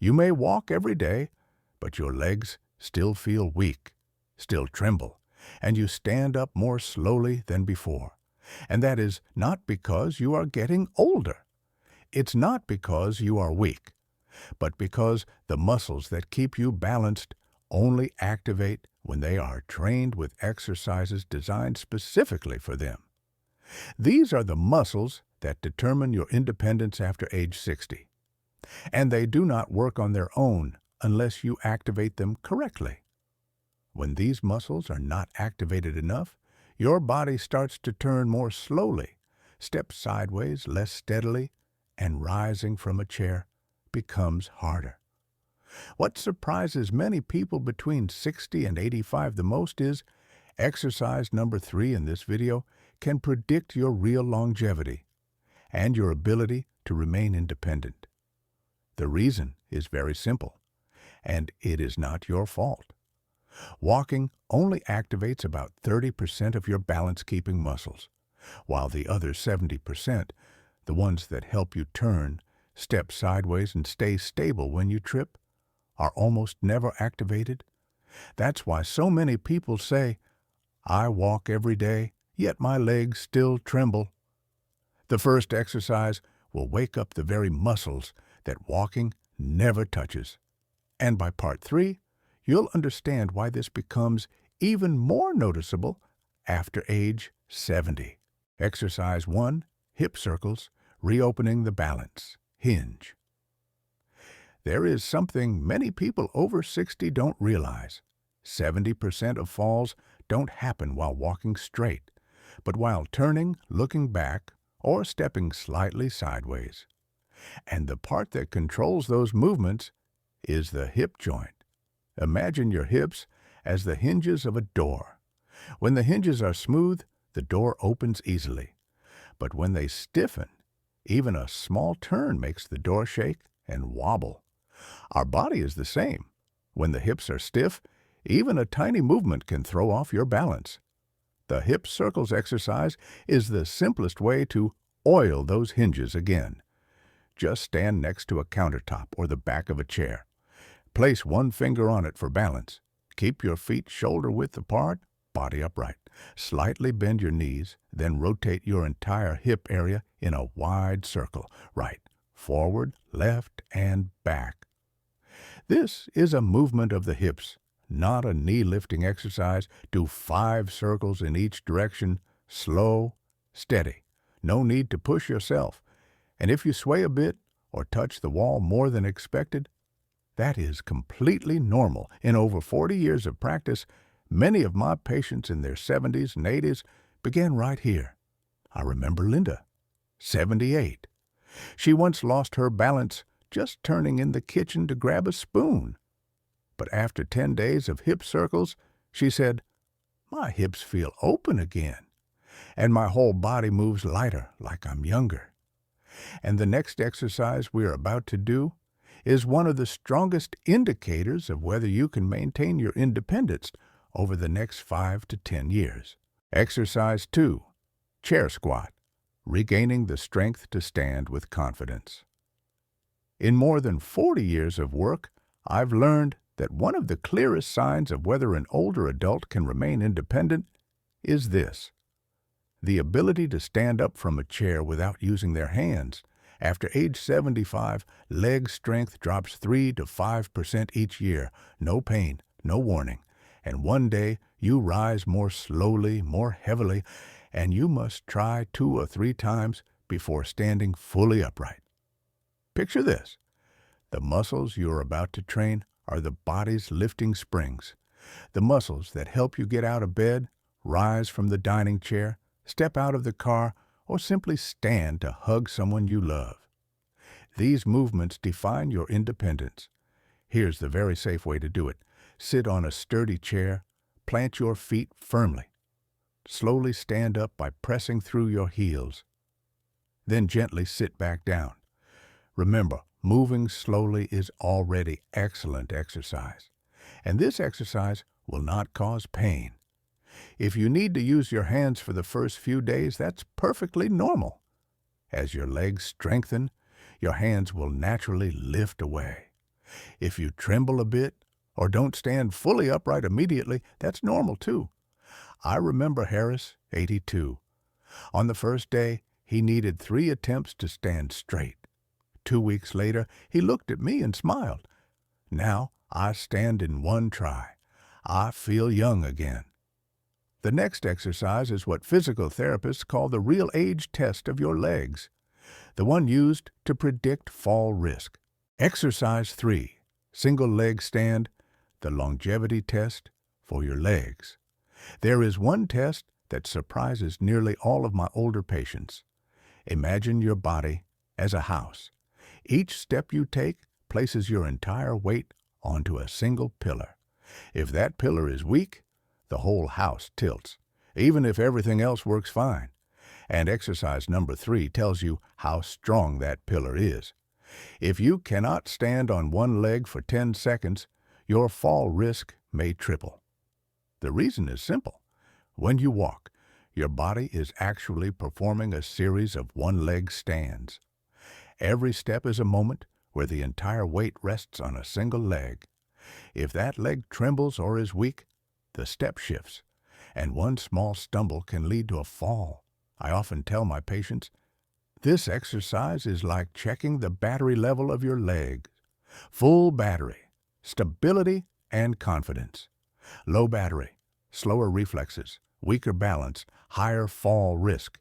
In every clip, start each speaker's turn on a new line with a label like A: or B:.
A: You may walk every day, but your legs still feel weak, still tremble, and you stand up more slowly than before. And that is not because you are getting older. It's not because you are weak, but because the muscles that keep you balanced only activate when they are trained with exercises designed specifically for them. These are the muscles that determine your independence after age 60. And they do not work on their own unless you activate them correctly. When these muscles are not activated enough, your body starts to turn more slowly, step sideways less steadily, and rising from a chair becomes harder. What surprises many people between 60 and 85 the most is exercise number 3 in this video can predict your real longevity and your ability to remain independent. The reason is very simple, and it is not your fault. Walking only activates about 30% of your balance-keeping muscles, while the other 70%, the ones that help you turn, step sideways, and stay stable when you trip, are almost never activated. That's why so many people say, "I walk every day, yet my legs still tremble." The first exercise will wake up the very muscles that walking never touches. And by part 3, you'll understand why this becomes even more noticeable after age 70. Exercise 1, hip circles, reopening the balance, hinge. There is something many people over 60 don't realize. 70% of falls don't happen while walking straight, but while turning, looking back, or stepping slightly sideways. And the part that controls those movements is the hip joint. Imagine your hips as the hinges of a door. When the hinges are smooth, the door opens easily. But when they stiffen, even a small turn makes the door shake and wobble. Our body is the same. When the hips are stiff, even a tiny movement can throw off your balance. The hip circles exercise is the simplest way to oil those hinges again. Just stand next to a countertop or the back of a chair. Place one finger on it for balance. Keep your feet shoulder-width apart, body upright. Slightly bend your knees, then rotate your entire hip area in a wide circle, right, forward, left, and back. This is a movement of the hips, not a knee-lifting exercise. Do 5 circles in each direction, slow, steady. No need to push yourself. And if you sway a bit or touch the wall more than expected, that is completely normal. In over 40 years of practice, many of my patients in their 70s and 80s began right here. I remember Linda, 78. She once lost her balance just turning in the kitchen to grab a spoon. But after 10 days of hip circles, she said, "My hips feel open again, and my whole body moves lighter like I'm younger." And the next exercise we are about to do is one of the strongest indicators of whether you can maintain your independence over the next 5 to 10 years. Exercise 2, chair squat, regaining the strength to stand with confidence. In more than 40 years of work, I've learned that one of the clearest signs of whether an older adult can remain independent is this: the ability to stand up from a chair without using their hands. After age 75, leg strength drops 3 to 5% each year. No pain, no warning. And one day, you rise more slowly, more heavily, and you must try 2 or 3 times before standing fully upright. Picture this. The muscles you are about to train are the body's lifting springs. The muscles that help you get out of bed, rise from the dining chair, step out of the car, or simply stand to hug someone you love. These movements define your independence. Here's the very safe way to do it. Sit on a sturdy chair, plant your feet firmly. Slowly stand up by pressing through your heels. Then gently sit back down. Remember, moving slowly is already excellent exercise, and this exercise will not cause pain. If you need to use your hands for the first few days, that's perfectly normal. As your legs strengthen, your hands will naturally lift away. If you tremble a bit or don't stand fully upright immediately, that's normal too. I remember Harris, 82. On the first day, he needed 3 attempts to stand straight. 2 weeks later, he looked at me and smiled. Now I stand in 1 try. I feel young again. The next exercise is what physical therapists call the real age test of your legs, the one used to predict fall risk. Exercise 3, single leg stand, the longevity test for your legs. There is one test that surprises nearly all of my older patients. Imagine your body as a house. Each step you take places your entire weight onto a single pillar. If that pillar is weak, the whole house tilts, even if everything else works fine. And exercise number 3 tells you how strong that pillar is. If you cannot stand on one leg for 10 seconds, your fall risk may triple. The reason is simple. When you walk, your body is actually performing a series of one-leg stands. Every step is a moment where the entire weight rests on a single leg. If that leg trembles or is weak, the step shifts, and one small stumble can lead to a fall. I often tell my patients, this exercise is like checking the battery level of your leg. Full battery, stability, and confidence. Low battery, slower reflexes, weaker balance, higher fall risk.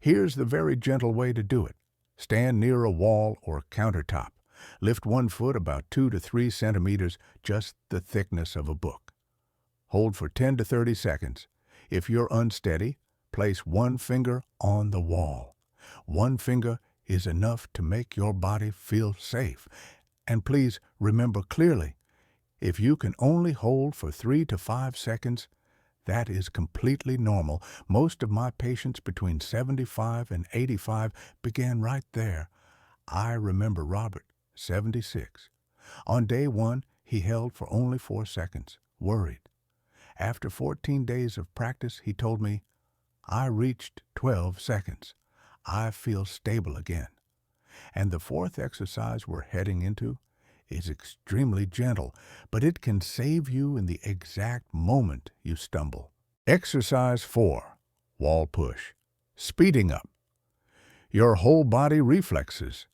A: Here's the very gentle way to do it. Stand near a wall or countertop. Lift one foot about 2 to 3 centimeters, just the thickness of a book. Hold for 10 to 30 seconds. If you're unsteady, place one finger on the wall. One finger is enough to make your body feel safe. And please remember clearly, if you can only hold for 3 to 5 seconds, that is completely normal. Most of my patients between 75 and 85 began right there. I remember Robert, 76. On day 1, he held for only 4 seconds, worried. After 14 days of practice, he told me, I reached 12 seconds. I feel stable again. And the 4th exercise we're heading into is extremely gentle, but it can save you in the exact moment you stumble. Exercise 4, wall push, speeding up. Your whole body reflexes.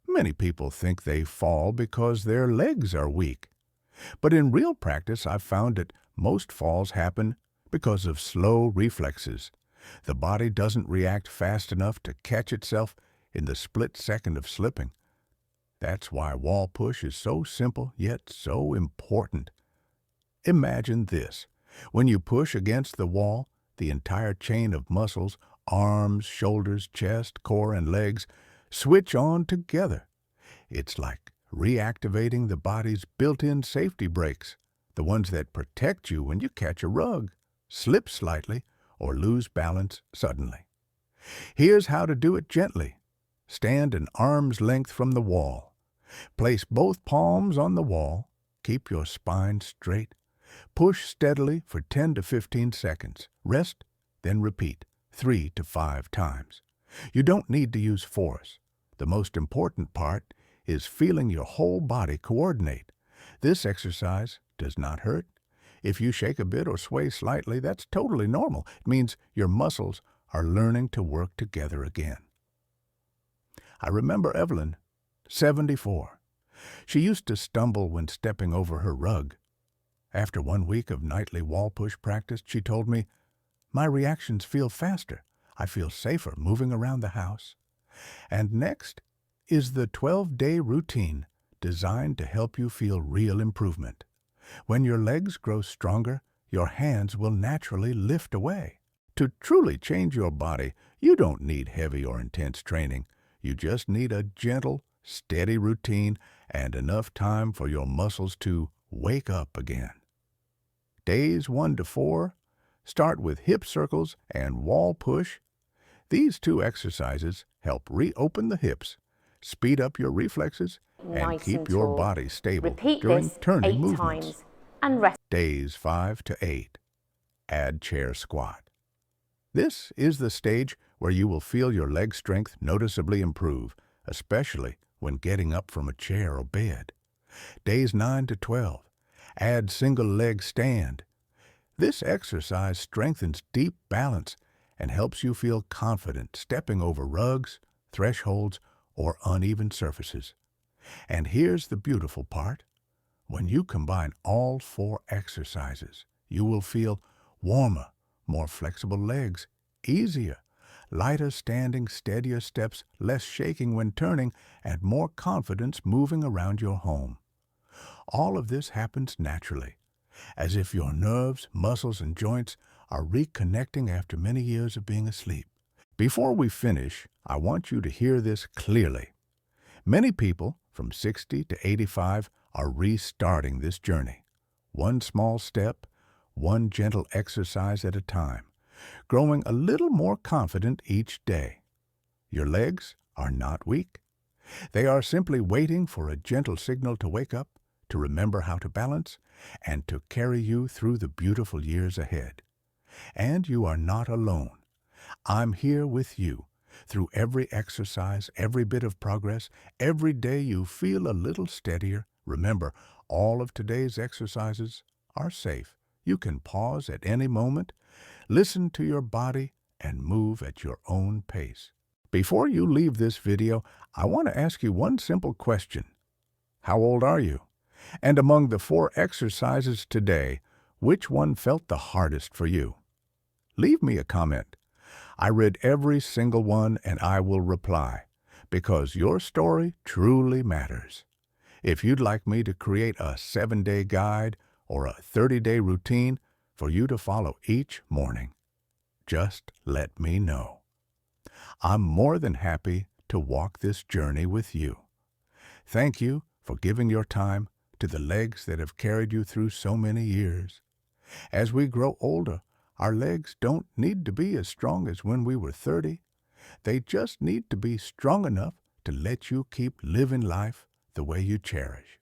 A: Many people think they fall because their legs are weak. But in real practice, I've found that most falls happen because of slow reflexes. The body doesn't react fast enough to catch itself in the split second of slipping. That's why wall push is so simple yet so important. Imagine this. When you push against the wall, the entire chain of muscles, arms, shoulders, chest, core, and legs, switch on together. It's like reactivating the body's built-in safety brakes, the ones that protect you when you catch a rug, slip slightly, or lose balance suddenly. Here's how to do it gently. Stand an arm's length from the wall. Place both palms on the wall. Keep your spine straight. Push steadily for 10 to 15 seconds. Rest, then repeat 3 to 5 times. You don't need to use force. The most important part is feeling your whole body coordinate. This exercise does not hurt. If you shake a bit or sway slightly, that's totally normal. It means your muscles are learning to work together again. I remember Evelyn, 74. She used to stumble when stepping over her rug. After 1 week of nightly wall push practice, she told me, my reactions feel faster. I feel safer moving around the house. And next is the 12-day routine designed to help you feel real improvement. When your legs grow stronger, your hands will naturally lift away. To truly change your body, you don't need heavy or intense training. You just need a gentle, steady routine and enough time for your muscles to wake up again. Days 1 to 4 start with hip circles and wall push. These 2 exercises help reopen the hips, speed up your reflexes, and keep your body stable during turning movements.
B: And rest.
A: Days 5 to 8. Add chair squat. This is the stage where you will feel your leg strength noticeably improve, especially when getting up from a chair or bed. Days 9 to 12, add single leg stand. This exercise strengthens deep balance and helps you feel confident stepping over rugs, thresholds, or uneven surfaces. And here's the beautiful part. When you combine all 4 exercises, you will feel warmer, more flexible legs, easier, lighter standing, steadier steps, less shaking when turning, and more confidence moving around your home. All of this happens naturally, as if your nerves, muscles, and joints are reconnecting after many years of being asleep. Before we finish, I want you to hear this clearly. Many people from 60 to 85 are restarting this journey. One small step, one gentle exercise at a time, growing a little more confident each day. Your legs are not weak. They are simply waiting for a gentle signal to wake up, to remember how to balance, and to carry you through the beautiful years ahead. And you are not alone. I'm here with you through every exercise, every bit of progress, every day you feel a little steadier. Remember, all of today's exercises are safe. You can pause at any moment, listen to your body, and move at your own pace. Before you leave this video, I want to ask you one simple question. How old are you? And among the 4 exercises today, which one felt the hardest for you? Leave me a comment. I read every single one and I will reply, because your story truly matters. If you'd like me to create a 7-day guide or a 30-day routine for you to follow each morning, just let me know. I'm more than happy to walk this journey with you. Thank you for giving your time to the legs that have carried you through so many years. As we grow older, our legs don't need to be as strong as when we were 30. They just need to be strong enough to let you keep living life the way you cherish.